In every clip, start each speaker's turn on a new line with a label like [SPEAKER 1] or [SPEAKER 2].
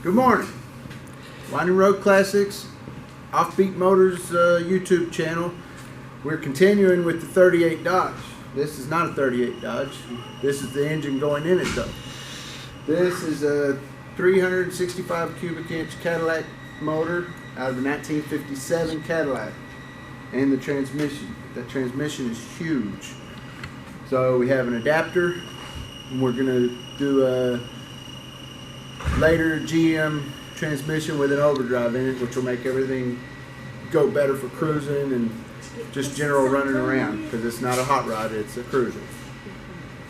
[SPEAKER 1] Good morning. Winding Road Classics, Offbeat Motors YouTube channel. We're continuing with the 38 Dodge. This is not a 38 Dodge. This is the engine going in it though. This is a 365 cubic inch Cadillac motor out of the 1957 Cadillac. And the transmission. That transmission is huge. So we have an adapter. And we're going to do a later GM transmission with an overdrive in it, which will make everything go better for cruising and just general running around, because it's not a hot rod, it's a cruiser.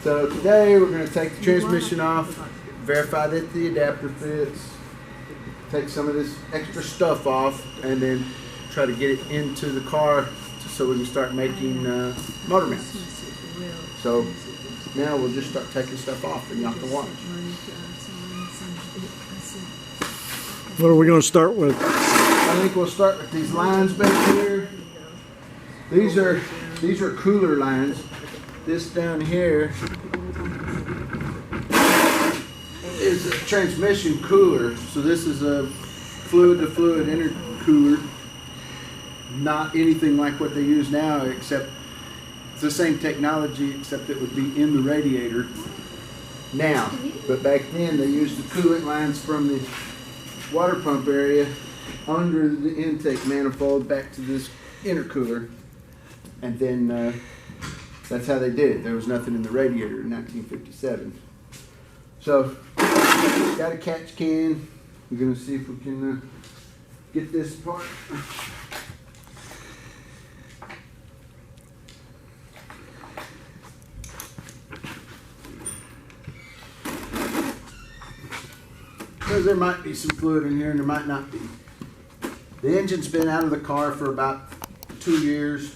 [SPEAKER 1] So today we're going to take the transmission off, verify that the adapter fits, take some of this extra stuff off, and then try to get it into the car so we can start making motor mounts. So now we'll just start taking stuff off and y'all can watch.
[SPEAKER 2] What are we going to start with?
[SPEAKER 1] I think we'll start with these lines back here. These are cooler lines. This down here is a transmission cooler. So this is a fluid-to-fluid intercooler. Not anything like what they use now, except it's the same technology, except it would be in the radiator now. But back then they used the coolant lines from the water pump area under the intake manifold back to this intercooler, and then that's how they did it. There was nothing in the radiator in 1957. So got a catch can. We're gonna see if we can get this apart. Because there might be some fluid in here and there might not be. The engine's been out of the car for about 2 years,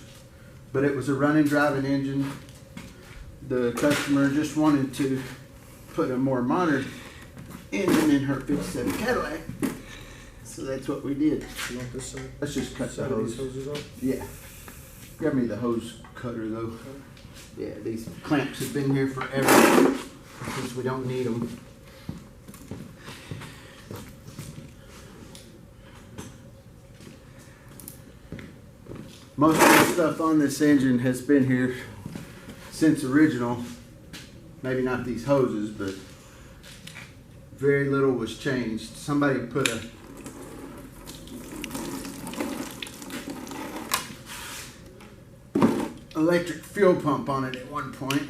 [SPEAKER 1] but it was a running driving engine. The customer just wanted to put a more modern engine in her 57 Cadillac, so that's what we did.
[SPEAKER 2] You want this side?
[SPEAKER 1] Let's just cut the hose.
[SPEAKER 2] Hoses off?
[SPEAKER 1] Yeah. Grab me the hose cutter though. Yeah, these clamps have been here forever since we don't need them. Most of the stuff on this engine has been here since original. Maybe not these hoses, but very little was changed. Somebody put a electric fuel pump on it at one point.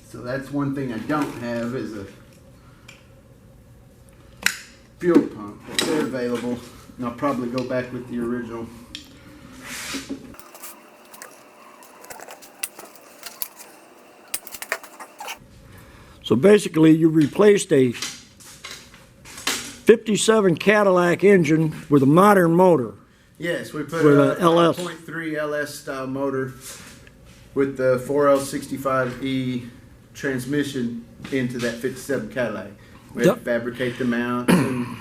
[SPEAKER 1] So that's one thing I don't have, is a fuel pump. But they're available. And I'll probably go back with the original.
[SPEAKER 2] So basically you replaced a 57 Cadillac engine with a modern motor.
[SPEAKER 1] Yes, we put
[SPEAKER 2] with
[SPEAKER 1] a
[SPEAKER 2] LS.
[SPEAKER 1] 5.3 LS style motor with the 4L65E transmission into that 57 Cadillac. We had to fabricate the mounts and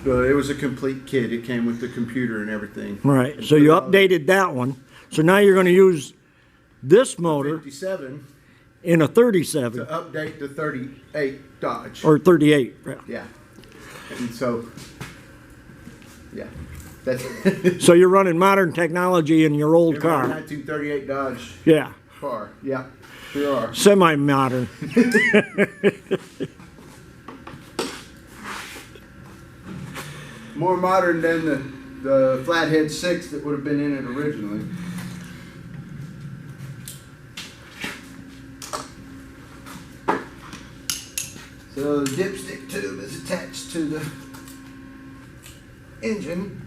[SPEAKER 1] it was a complete kit. It came with the computer and everything.
[SPEAKER 2] Right. So you updated that one. So now you're going to use this motor
[SPEAKER 1] 57
[SPEAKER 2] in a 37.
[SPEAKER 1] to update the 38 Dodge.
[SPEAKER 2] Or 38.
[SPEAKER 1] Yeah. And so, yeah. That's
[SPEAKER 2] So you're running modern technology in your old
[SPEAKER 1] car.
[SPEAKER 2] car.
[SPEAKER 1] 1938 Dodge
[SPEAKER 2] Yeah.
[SPEAKER 1] car. Yeah, sure are.
[SPEAKER 2] Semi-modern.
[SPEAKER 1] More modern than the Flathead 6 that would have been in it originally. So the dipstick tube is attached to the engine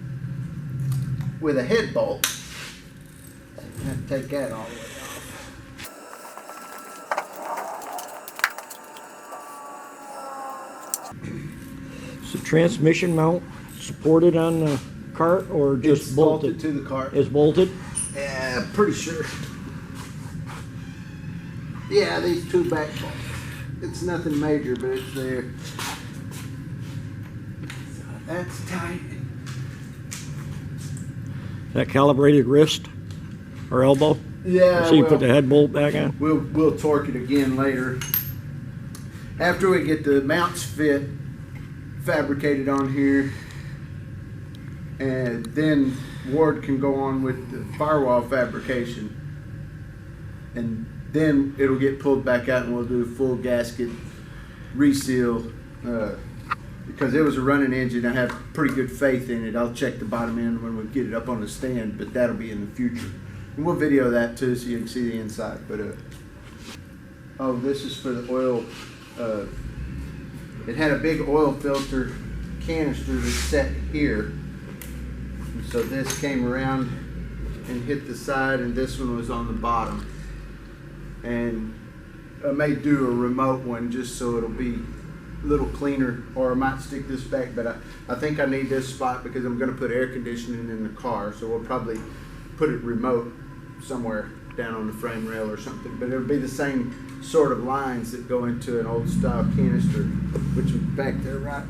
[SPEAKER 1] with a head bolt. So you have to take that all the way off.
[SPEAKER 2] Is the transmission mount supported on the cart or just
[SPEAKER 1] It's
[SPEAKER 2] bolted?
[SPEAKER 1] to the cart.
[SPEAKER 2] It's bolted?
[SPEAKER 1] Yeah, pretty sure. Yeah, these two back bolts. It's nothing major, but it's there. So that's tight.
[SPEAKER 2] That calibrated wrist or elbow?
[SPEAKER 1] Yeah.
[SPEAKER 2] So you put the head bolt back on?
[SPEAKER 1] We'll torque it again later. After we get the mounts fabricated on here, and then Ward can go on with the firewall fabrication, and then it'll get pulled back out and we'll do a full gasket reseal, because it was a running engine. I have pretty good faith in it. I'll check the bottom end when we get it up on the stand, but that'll be in the future. And we'll video that too so you can see the inside. But oh, this is for the oil. It had a big oil filter canister that's set here. And so this came around and hit the side, and this one was on the bottom. And I may do a remote one just so it'll be a little cleaner, or I might stick this back, but I think I need this spot because I'm going to put air conditioning in the car, so we'll probably put it remote somewhere down on the frame rail or something. But it'll be the same sort of lines that go into an old style canister, which is back there, right?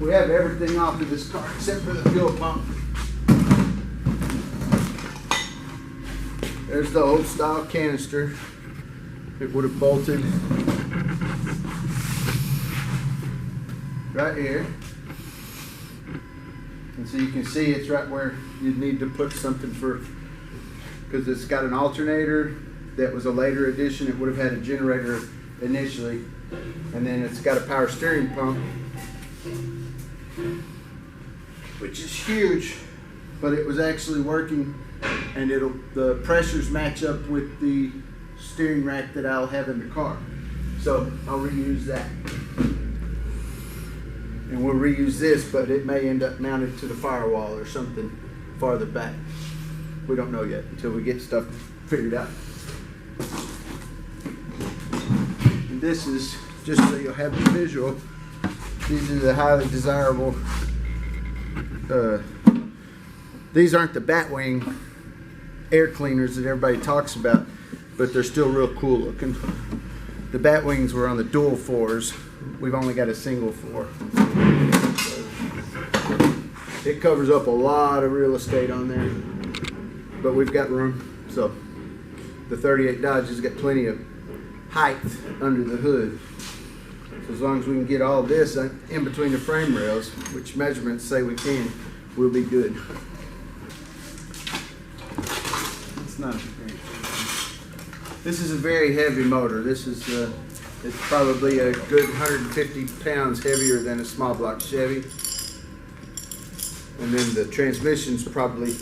[SPEAKER 1] We have everything off of this car except for the fuel pump. There's the old style canister. It would have bolted right here. And so you can see it's right where you'd need to put something for, because it's got an alternator that was a later addition. It would have had a generator initially, and then it's got a power steering pump, which is huge, but it was actually working, and the pressures match up with the steering rack that I'll have in the car. So I'll reuse that. And we'll reuse this, but it may end up mounted to the firewall or something farther back. We don't know yet until we get stuff figured out. And this is, just so you'll have the visual, these are the highly desirable, these aren't the Batwing air cleaners that everybody talks about, but they're still real cool looking. The Batwings were on the dual 4s. We've only got a single 4. So it covers up a lot of real estate on there, but we've got room. So the 38 Dodge has got plenty of height under the hood. So as long as we can get all this in between the frame rails, which measurements say we can, we'll be good. It's not a great thing. This is a very heavy motor. This is it's probably a good 150 pounds heavier than a small block Chevy. And then the transmission's probably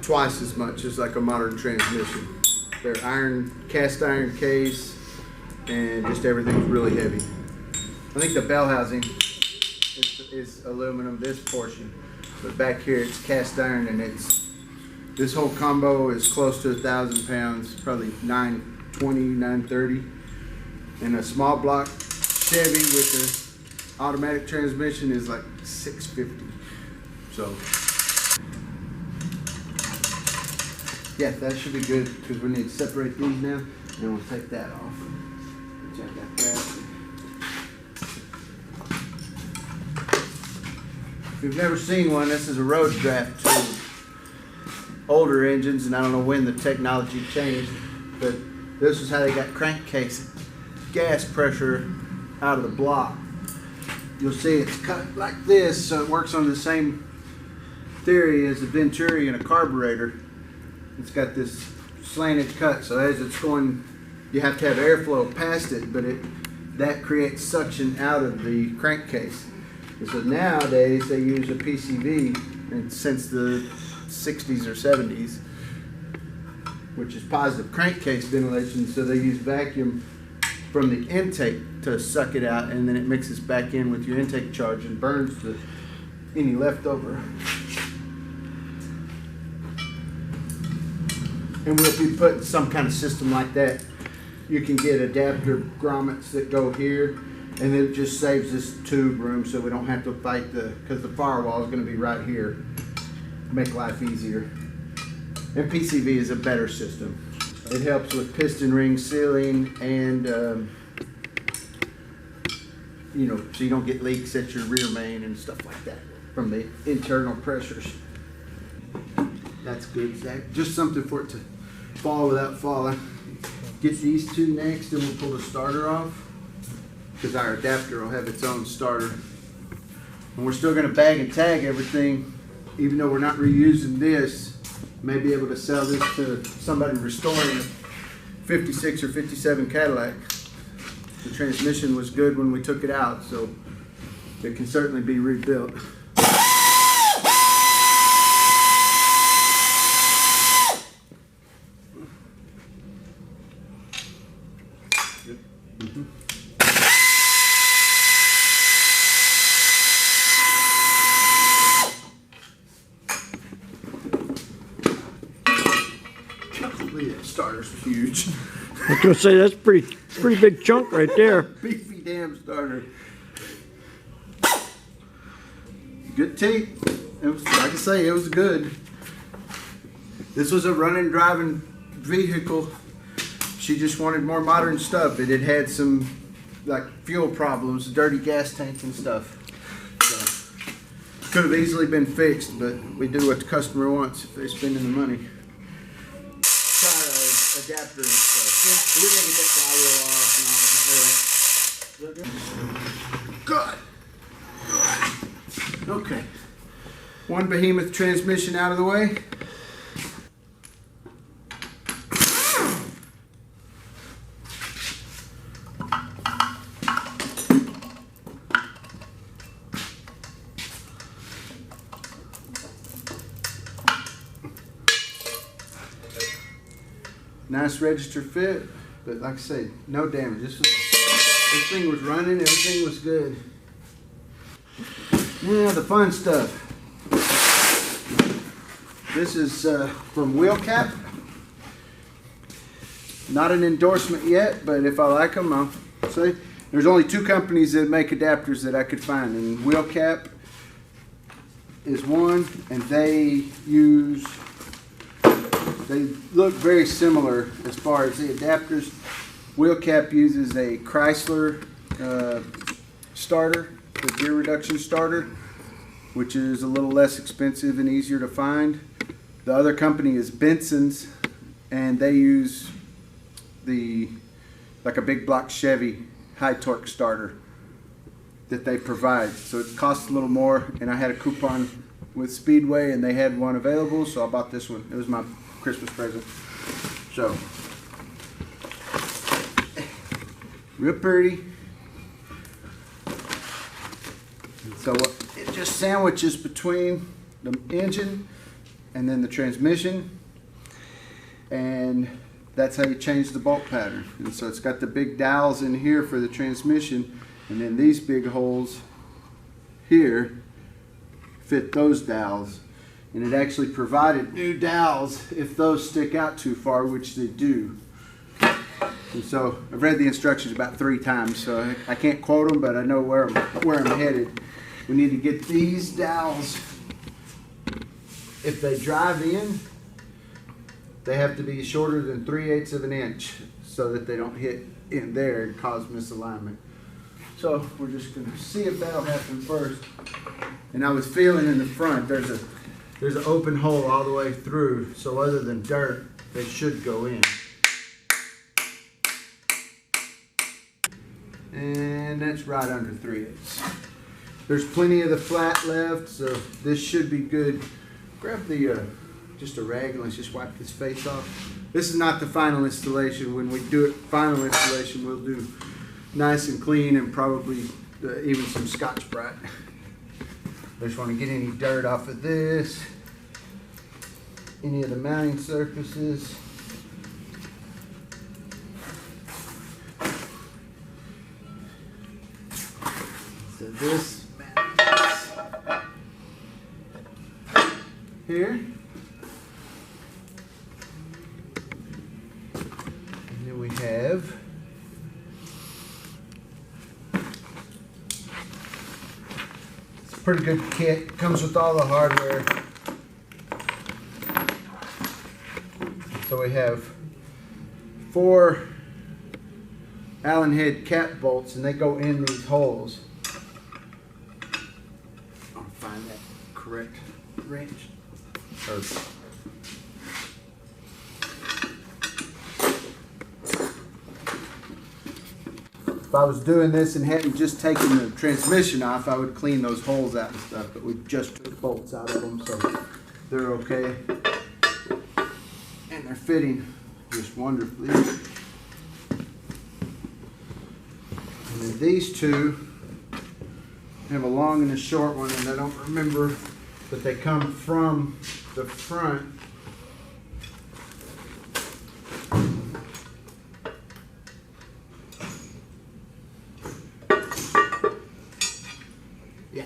[SPEAKER 1] twice as much as like a modern transmission. They're cast iron case, and just everything's really heavy. I think the bell housing is aluminum, this portion, but back here it's cast iron, and this whole combo is close to 1,000 pounds, probably 920, 930. And a small block Chevy with the automatic transmission is like 650. So yeah, that should be good, because we need to separate these now, and we'll take that off. Check out that. If you've never seen one, this is a road draft tube. Older engines, and I don't know when the technology changed, but this is how they got crankcase gas pressure out of the block. You'll see it's cut like this, so it works on the same theory as a Venturi and a carburetor. It's got this slanted cut, so as it's going, you have to have airflow past it, but that creates suction out of the crankcase. And so nowadays they use a PCV, and since the 60s or 70s, which is positive crankcase ventilation, so they use vacuum from the intake to suck it out, and then it mixes back in with your intake charge and burns any leftover. And we'll be putting some kind of system like that. You can get adapter grommets that go here, and it just saves this tube room, so we don't have to fight because the firewall is going to be right here. Make life easier. And PCV is a better system. It helps with piston ring sealing, and so you don't get leaks at your rear main and stuff like that from the internal pressures. That's good, Zach. Just something for it to fall without falling. Get these two next, and we'll pull the starter off. because our adapter will have its own starter. And we're still going to bag and tag everything, even though we're not reusing this. May be able to sell this to somebody restoring a 56 or 57 Cadillac. The transmission was good when we took it out, so it can certainly be rebuilt. That starter's huge.
[SPEAKER 2] I was gonna say, that's pretty big chunk right there.
[SPEAKER 1] Beefy damn starter. Good teeth. It was, like I say, it was good. This was a running, driving vehicle. She just wanted more modern stuff. It had had some like fuel problems, dirty gas tanks and stuff. So, could have easily been fixed, but we do what the customer wants if they're spending the money. Adapter and stuff. Yeah, we're gonna get the audio off now. Good. Okay. One behemoth transmission out of the way. Nice register fit, but like I say, no damage. This thing was running, everything was good. Yeah, the fun stuff. This is from Wheel Cap. Not an endorsement yet, but if I like them, I'll say. There's only 2 companies that make adapters that I could find, and Wheel Cap is one, and they look very similar as far as the adapters. Wheel Cap uses a Chrysler starter, the gear reduction starter, which is a little less expensive and easier to find. The other company is Benson's, and they use like a big block Chevy high torque starter that they provide. So it costs a little more, and I had a coupon with Speedway and they had one available, so I bought this one. It was my Christmas present. So, real pretty. So it just sandwiches between the engine and then the transmission, and that's how you change the bolt pattern. And so it's got the big dowels in here for the transmission, and then these big holes here fit those dowels. And it actually provided new dowels if those stick out too far, which they do. And so I've read the instructions about 3 times, so I can't quote them, but I know where I'm headed. We need to get these dowels. If they drive in, they have to be shorter than 3/8 of an inch so that they don't hit in there and cause misalignment. So we're just going to see if that'll happen first. And I was feeling in the front, there's an open hole all the way through, so other than dirt, they should go in. And that's right under 3/8. There's plenty of the flat left, so this should be good. Grab the just a rag and let's just wipe this face off. This is not the final installation. When we do it final installation, we'll do nice and clean and probably even some Scotch-Brite. I just want to get any dirt off of this, any of the mounting surfaces. So this mounts here. And then we have pretty good kit. Comes with all the hardware. So we have 4 Allen head cap bolts, and they go in these holes. I'll find that correct wrench. If I was doing this and hadn't just taken the transmission off, I would clean those holes out and stuff, but we just took bolts out of them, so they're okay. And they're fitting just wonderfully. And then these two have a long and a short one, and I don't remember, but they come from the front. Yeah,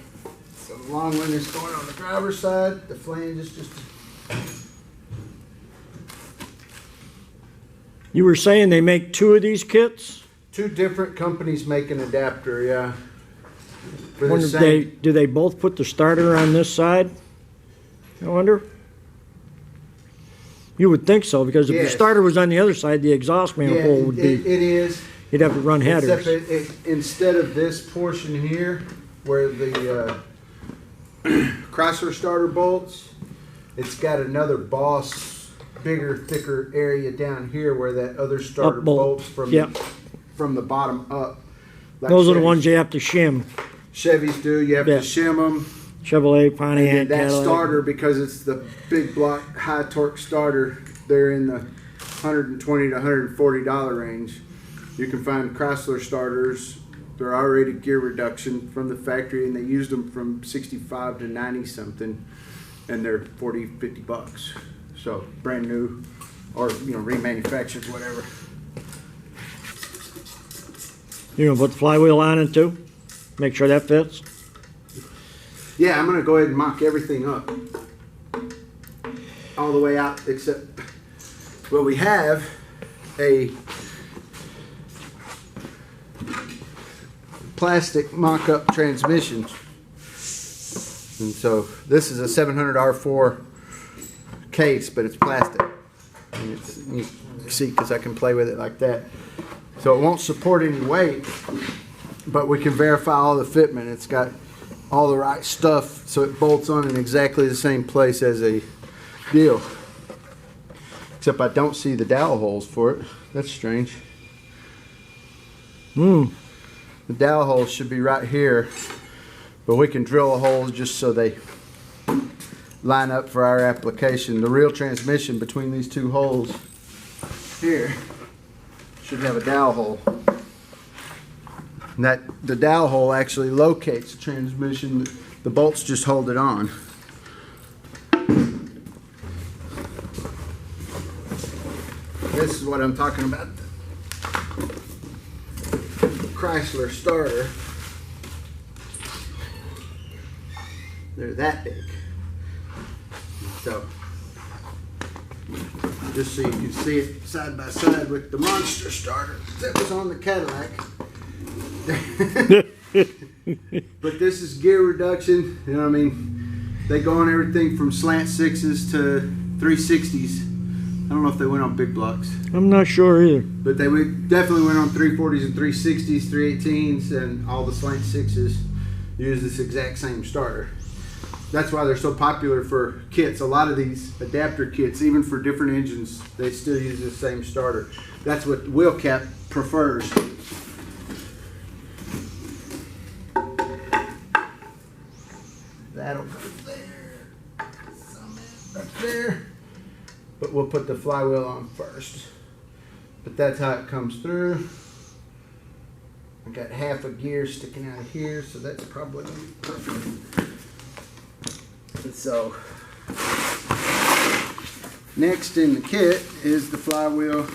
[SPEAKER 1] so the long one is going on the driver's side. The flange is just.
[SPEAKER 2] You were saying they make 2 of these kits?
[SPEAKER 1] 2 different companies make an adapter, yeah. For the
[SPEAKER 2] Wonder if
[SPEAKER 1] same.
[SPEAKER 2] do they both put the starter on this side? I wonder. You would think so, because if the
[SPEAKER 1] Yes.
[SPEAKER 2] starter was on the other side, the exhaust
[SPEAKER 1] Yeah,
[SPEAKER 2] manifold would be.
[SPEAKER 1] it is.
[SPEAKER 2] You'd have to run
[SPEAKER 1] Except
[SPEAKER 2] headers.
[SPEAKER 1] instead of this portion here, where the Chrysler starter bolts, it's got another Boss, bigger, thicker area down here where that other starter
[SPEAKER 2] Up bolt.
[SPEAKER 1] bolts from
[SPEAKER 2] Yep.
[SPEAKER 1] from the bottom up. Like
[SPEAKER 2] Those are the
[SPEAKER 1] Chevys-
[SPEAKER 2] ones you have to shim.
[SPEAKER 1] Chevys do. You have
[SPEAKER 2] Yeah.
[SPEAKER 1] to shim them.
[SPEAKER 2] Chevrolet,
[SPEAKER 1] And
[SPEAKER 2] Pontiac,
[SPEAKER 1] then that
[SPEAKER 2] Cadillac.
[SPEAKER 1] starter, because it's the big block, high torque starter, they're in the $120 to $140 range. You can find Chrysler starters. They're already gear reduction from the factory, and they used them from 65 to 90 something, and they're 40, 50 bucks. So brand new, or remanufactured, whatever.
[SPEAKER 2] You gonna put the flywheel on it too? Make sure that fits?
[SPEAKER 1] Yeah, I'm gonna go ahead and mock everything up all the way out, except, well, we have a plastic mock-up transmission, and so this is a 700 R4 case, but it's plastic. And you can see, because I can play with it like that, so it won't support any weight, but we can verify all the fitment. It's got all the right stuff, so it bolts on in exactly the same place as a deal. Except I don't see the dowel holes for it. That's strange. The dowel holes should be right here, but we can drill a hole just so they line up for our application. The real transmission between these 2 holes here should have a dowel hole. And that the dowel hole actually locates the transmission. The bolts just hold it on. This is what I'm talking about. Chrysler starter. They're that big. So, just so you can see it side by side with the monster starter that was on the Cadillac. But this is gear reduction. You know what I mean? They go on everything from slant 6s to 360s. I don't know if they went on big blocks,
[SPEAKER 2] I'm not sure either.
[SPEAKER 1] but they definitely went on 340s and 360s, 318s, and all the slant 6s use this exact same starter. That's why they're so popular for kits. A lot of these adapter kits, even for different engines, they still use the same starter. That's what Wheel Cap prefers. That'll go there. Some up there. But we'll put the flywheel on first. But that's how it comes through. I got half a gear sticking out of here, so that's probably gonna be perfect. And so, next in the kit is the flywheel,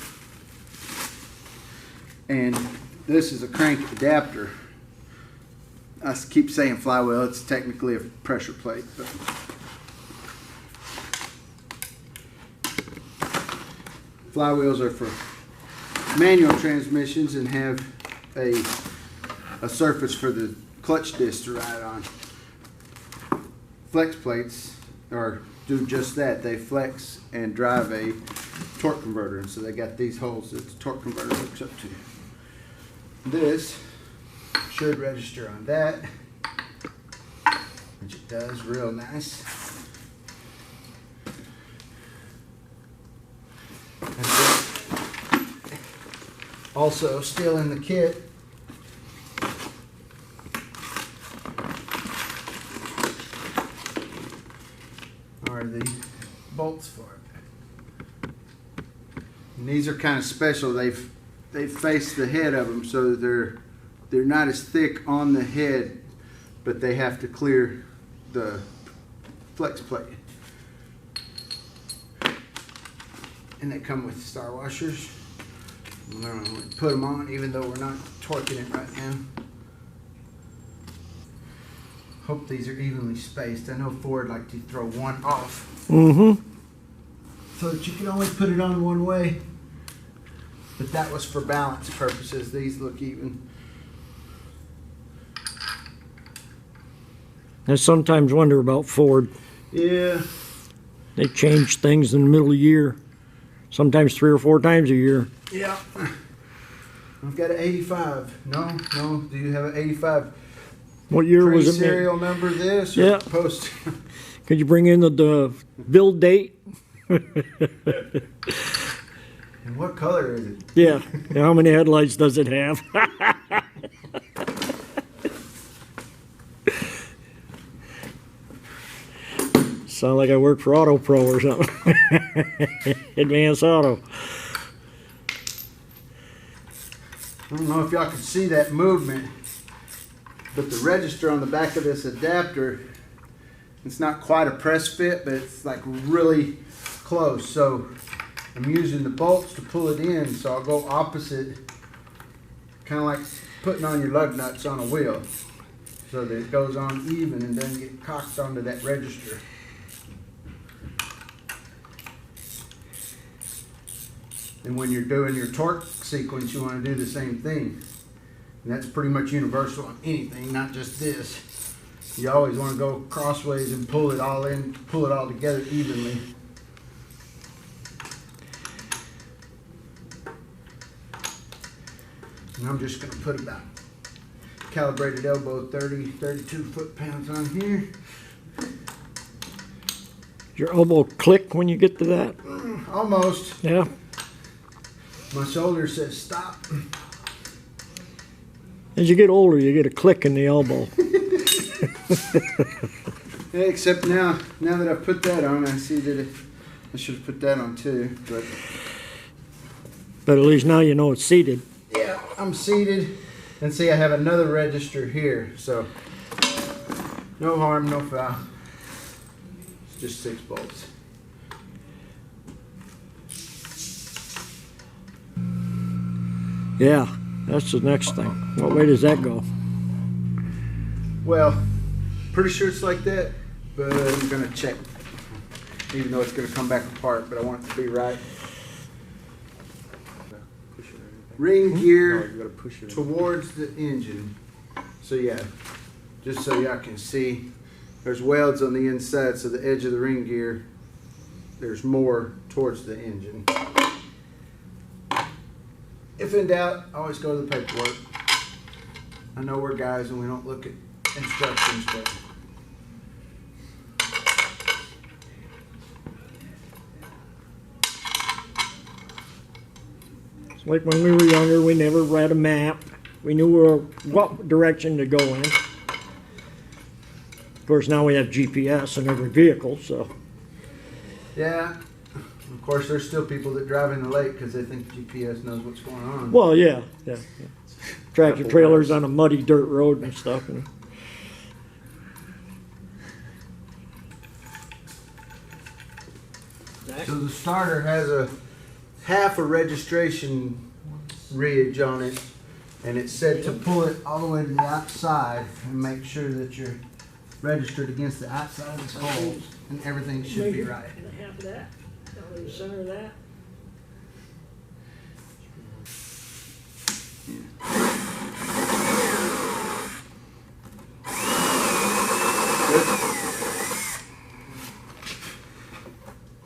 [SPEAKER 1] and this is a crank adapter. I keep saying flywheel, it's technically a pressure plate, but flywheels are for manual transmissions and have a surface for the clutch disc to ride on. Flex plates do just that. They flex and drive a torque converter, and so they got these holes that the torque converter hooks up to. This should register on that, which it does real nice. And then also, still in the kit, bolts for it. And these are kind of special. They've faced the head of them so they're not as thick on the head, but they have to clear the flex plate. And they come with star washers. I'm going to put them on even though we're not torquing it right now. Hope these are evenly spaced. I know Ford liked to throw one off.
[SPEAKER 2] Mm-hmm.
[SPEAKER 1] So that you can only put it on one way. But that was for balance purposes. These look even.
[SPEAKER 2] I sometimes wonder about Ford.
[SPEAKER 1] Yeah.
[SPEAKER 2] They change things in the middle of the year. Sometimes 3 or 4 times a year.
[SPEAKER 1] Yeah. I've got an 85. No. Do you have an 85?
[SPEAKER 2] What year was it?
[SPEAKER 1] Serial number this?
[SPEAKER 2] Yeah.
[SPEAKER 1] Post.
[SPEAKER 2] Could you bring in the build date?
[SPEAKER 1] And what color is it?
[SPEAKER 2] Yeah. How many headlights does it have? Sound like I work for Auto Pro or something. Advanced Auto.
[SPEAKER 1] I don't know if y'all can see that movement, but the register on the back of this adapter, it's not quite a press fit, but it's like really close. So I'm using the bolts to pull it in, so I'll go opposite, kind of like putting on your lug nuts on a wheel, so that it goes on even and doesn't get cocked onto that register. And when you're doing your torque sequence, you want to do the same thing. And that's pretty much universal on anything, not just this. You always want to go crossways and pull it all in, pull it all together evenly. And I'm just going to put about calibrated elbow 32 foot-pounds on here.
[SPEAKER 2] Your elbow click when you get to that?
[SPEAKER 1] Almost.
[SPEAKER 2] Yeah.
[SPEAKER 1] My shoulder says stop.
[SPEAKER 2] As you get older, you get a click in the elbow.
[SPEAKER 1] Yeah, except now that I've put that on, I see that I should have put that on too.
[SPEAKER 2] But at least now you know it's seated.
[SPEAKER 1] Yeah, I'm seated. And see, I have another register here. So no harm, no foul. It's just 6 bolts.
[SPEAKER 2] Yeah, that's the next thing. What way does that go?
[SPEAKER 1] Well, pretty sure it's like that, but I'm gonna check. Even though it's gonna come back apart, but I want it to be right. Ring gear towards the engine. So yeah, just so y'all can see, there's welds on the inside, so the edge of the ring gear, there's more towards the engine. If in doubt, always go to the paperwork. I know we're guys and we don't look at instructions, but
[SPEAKER 2] it's like when we were younger, we never read a map. We knew what direction to go in. Of course, now we have GPS in every vehicle, so.
[SPEAKER 1] yeah. Of course, there's still people that drive in the lake because they think GPS knows what's going on.
[SPEAKER 2] Well, yeah. Tractor trailers on a muddy dirt road and stuff.
[SPEAKER 1] So the starter has a half a registration ridge on it, and it's set to pull it all the way to the outside and make sure that you're registered against the outside of the holes, and everything should be right.
[SPEAKER 2] Half of that, the center of that.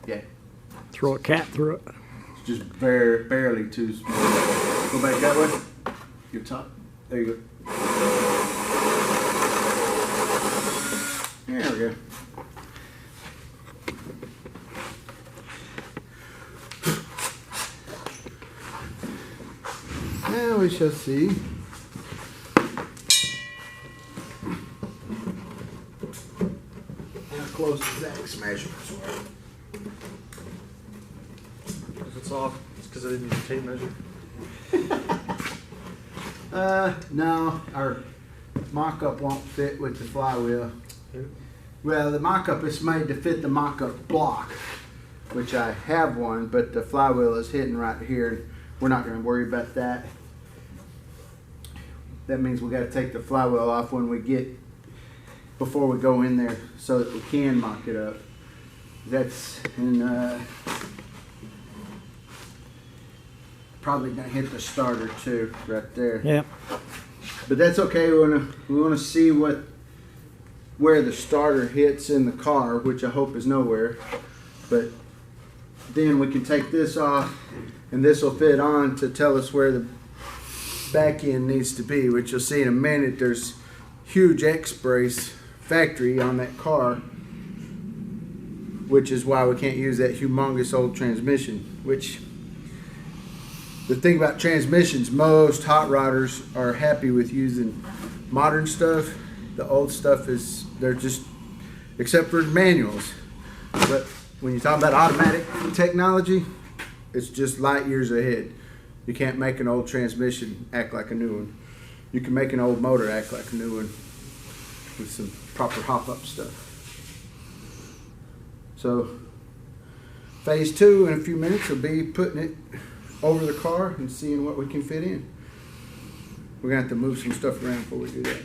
[SPEAKER 1] Yeah.
[SPEAKER 2] Throw a cat through it.
[SPEAKER 1] It's just barely too small. Go back that way. Your top. There you go. There we go. Now we shall see. How close exact measurements were.
[SPEAKER 3] bolts off because I didn't use a tape measure?
[SPEAKER 1] No, our mock-up won't fit with the flywheel. Well, the mock-up is made to fit the mock-up block, which I have one, but the flywheel is hidden right here. We're not going to worry about that. That means we got to take the flywheel off before we go in there so that we can mock it up. That's probably going to hit the starter too, right there.
[SPEAKER 2] Yeah.
[SPEAKER 1] But that's okay. We want to see where the starter hits in the car, which I hope is nowhere. But then we can take this off, and this will fit on to tell us where the back end needs to be, which you'll see in a minute. There's huge X-brace factory on that car, which is why we can't use that humongous old transmission. Which, the thing about transmissions, most hot rodders are happy with using modern stuff. The old stuff they're just, except for manuals. But when you talk about automatic technology, it's just light years ahead. You can't make an old transmission act like a new one. You can make an old motor act like a new one with some proper hop-up stuff. So, phase 2 in a few minutes will be putting it over the car and seeing what we can fit in. We're going to have to move some stuff around before we do that.